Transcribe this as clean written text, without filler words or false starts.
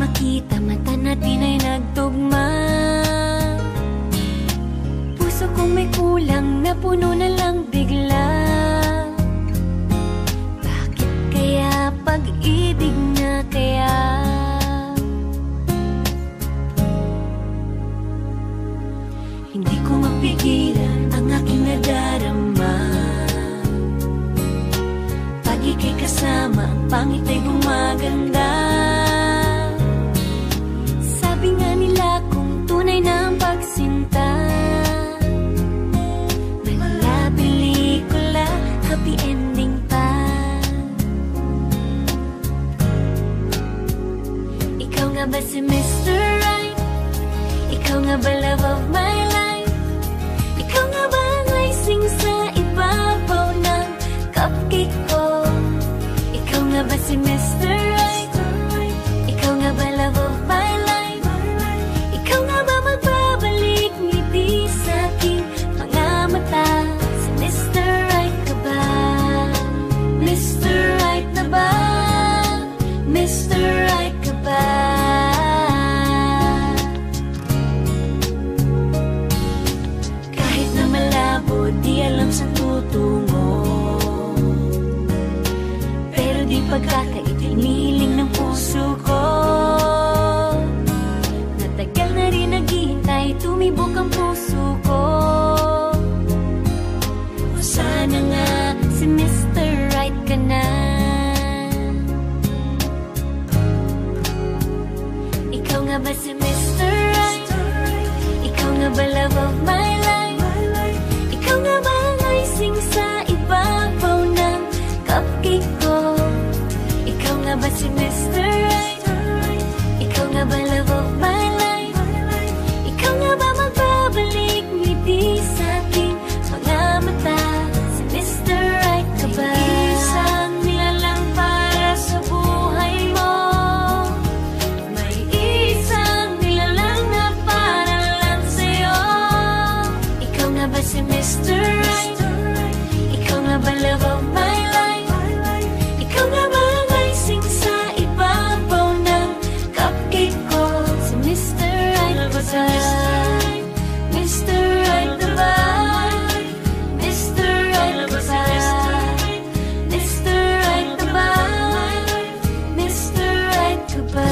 makita, mata natin ay nagtugma. Puso kong may kulang, napuno na lang bigla. Bakit kaya pag-ibig na kaya? Hindi ko mapigilan ang aking nadarama. Pag ika'y kasama, ang pangit ay gumaganda. Sabi nga nila kung tunay na ang pagsinta, mala pelikula, happy ending pa. Ikaw nga ba si Mr. Right? Ikaw nga ba love of my life? Ikaw nga ba ang icing sa ibabaw ng cupcake ko? Ikaw nga ba si Mr. Right? Ikaw nga ba love of my life? Ikaw nga ba magbabalik ngiti sa aking mga mata? Si Mr. Right ka ba? Mr. Right na ba? Mr. Right ka ba? Kahit na malabo, di alam sa tutungo, pero di pagkakainiling ng puso ko. Natagal na rin naghihintay, tumibok ang puso ko. O sana nga si Mr. Right ka na. Ikaw nga ba si Mr. Right? Ikaw nga ba love of my life? Ikaw nga ba ang icing sa ibabaw ng cupcake ko? Ikaw nga ba si Mr. Right? Ikaw nga ba love of my life? Ikaw nga ba magbabalik ngiti sa aking mga mata? Si Mr. Right ka ba? Isang nilalang para sa buhay mo. May isang nilalang na para lang sa'yo. Ikaw nga ba si Mr. Right? Ikaw nga ba love of my life? Ikaw nga ba ang icing sa ibabaw ng cupcake ko? Si Mr. Right na ba? Mr. Right na ba? Mr. Right na ba? Mr. Right na ba? Mr. Right ka ba?